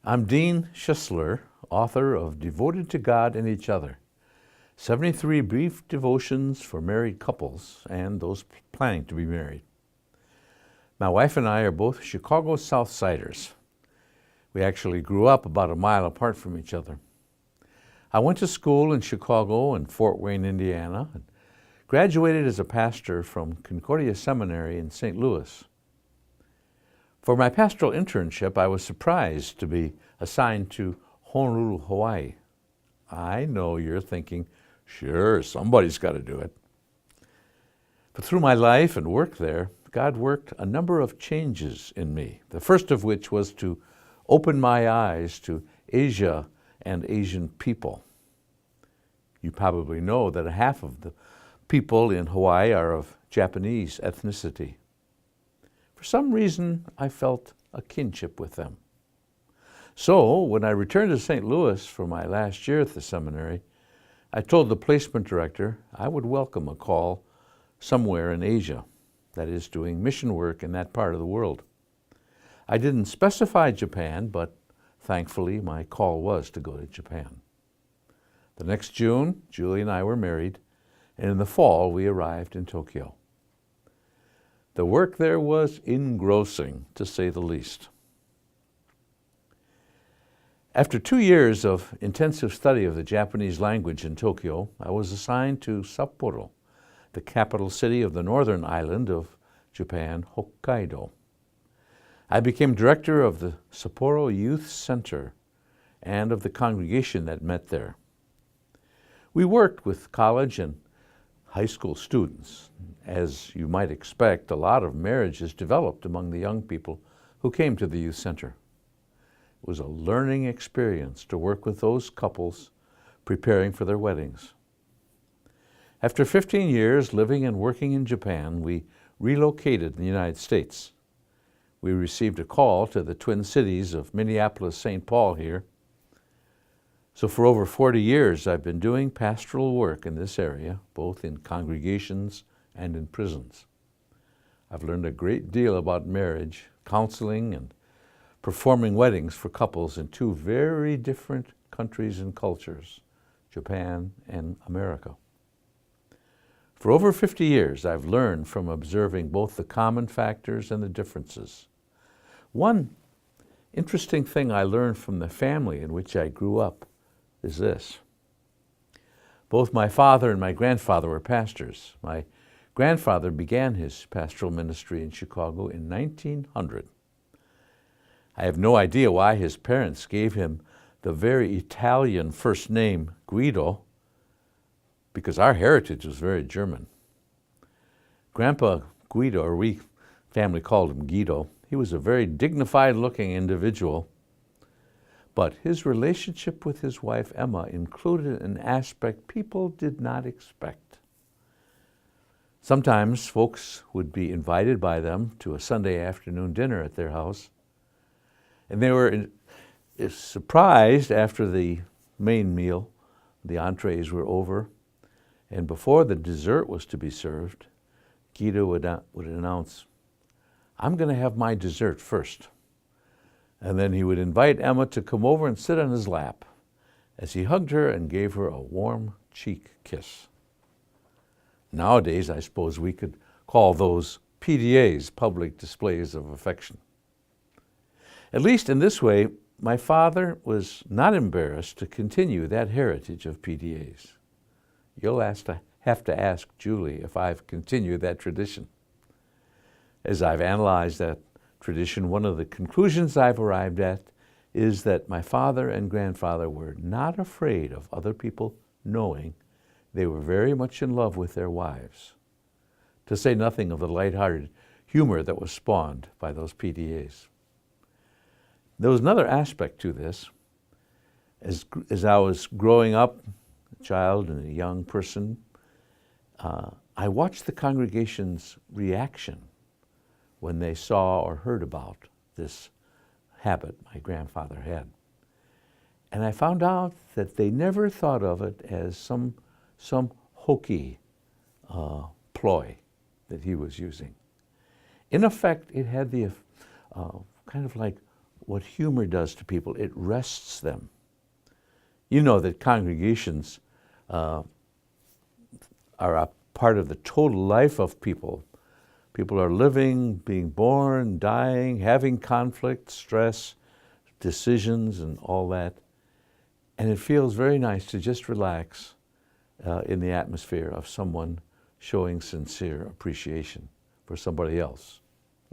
I'm Deane Schuessler, author of Devoted to God and Each Other, 73 Brief Devotions for Married Couples and those planning to be married. My wife and I are both Chicago South Siders. We actually grew up about a mile apart from each other. I went to school in Chicago and Fort Wayne, Indiana, and graduated as a pastor from Concordia Seminary in St. Louis. For my pastoral internship, I was surprised to be assigned to Honolulu, Hawaii. I know you're thinking, sure, somebody's got to do it. But through my life and work there, God worked a number of changes in me, the first of which was to open my eyes to Asia and Asian people. You probably know that half of the people in Hawaii are of Japanese ethnicity. For some reason, I felt a kinship with them. So, when I returned to St. Louis for my last year at the seminary, I told the placement director I would welcome a call somewhere in Asia, that is, doing mission work in that part of the world. I didn't specify Japan, but thankfully my call was to go to Japan. The next June, Julie and I were married, and in the fall we arrived in Tokyo. The work there was engrossing, to say the least. After 2 years of intensive study of the Japanese language in Tokyo, I was assigned to Sapporo, the capital city of the northern island of Japan, Hokkaido. I became director of the Sapporo Youth Center and of the congregation that met there. We worked with college and high school students. As you might expect, a lot of marriages developed among the young people who came to the youth center. It was a learning experience to work with those couples preparing for their weddings. After 15 years living and working in Japan, we relocated in the United States. We received a call to the Twin Cities of Minneapolis-St. Paul here. So for over 40 years, I've been doing pastoral work in this area, both in congregations and in prisons. I've learned a great deal about marriage, counseling, and performing weddings for couples in two very different countries and cultures, Japan and America. For over 50 years, I've learned from observing both the common factors and the differences. One interesting thing I learned from the family in which I grew up is this. Both my father and my grandfather were pastors. My grandfather began his pastoral ministry in Chicago in 1900. I have no idea why his parents gave him the very Italian first name, Guido, because our heritage was very German. Grandpa Guido, or we family called him Guido, he was a very dignified-looking individual, but his relationship with his wife Emma included an aspect people did not expect. Sometimes folks would be invited by them to a Sunday afternoon dinner at their house, and they were surprised after the main meal, the entrees were over, and before the dessert was to be served, Guido would announce, "I'm going to have my dessert first." And then he would invite Emma to come over and sit on his lap as he hugged her and gave her a warm cheek kiss. Nowadays, I suppose we could call those PDAs, public displays of affection. At least in this way, my father was not embarrassed to continue that heritage of PDAs. You'll have to ask Julie if I've continued that tradition. As I've analyzed that tradition, one of the conclusions I've arrived at is that my father and grandfather were not afraid of other people knowing they were very much in love with their wives, to say nothing of the lighthearted humor that was spawned by those PDAs. There was another aspect to this. As I was growing up, a child and a young person, I watched the congregation's reaction when they saw or heard about this habit my grandfather had. And I found out that they never thought of it as some hokey ploy that he was using. In effect, it had the kind of like what humor does to people. It rests them. You know that congregations are a part of the total life of people. People are living, being born, dying, having conflict, stress, decisions, and all that. And it feels very nice to just relax in the atmosphere of someone showing sincere appreciation for somebody else.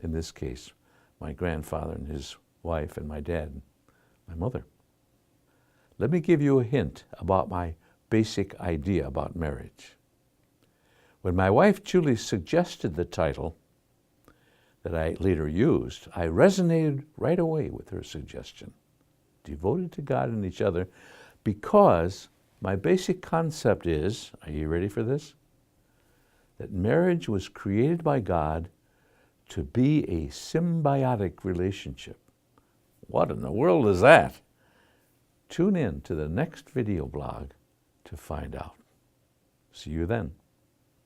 In this case, my grandfather and his wife, and my dad and my mother. Let me give you a hint about my basic idea about marriage. When my wife Julie suggested the title that I later used, I resonated right away with her suggestion. Devoted to God and each other, because my basic concept is, are you ready for this? That marriage was created by God to be a symbiotic relationship. What in the world is that? Tune in to the next video blog to find out. See you then.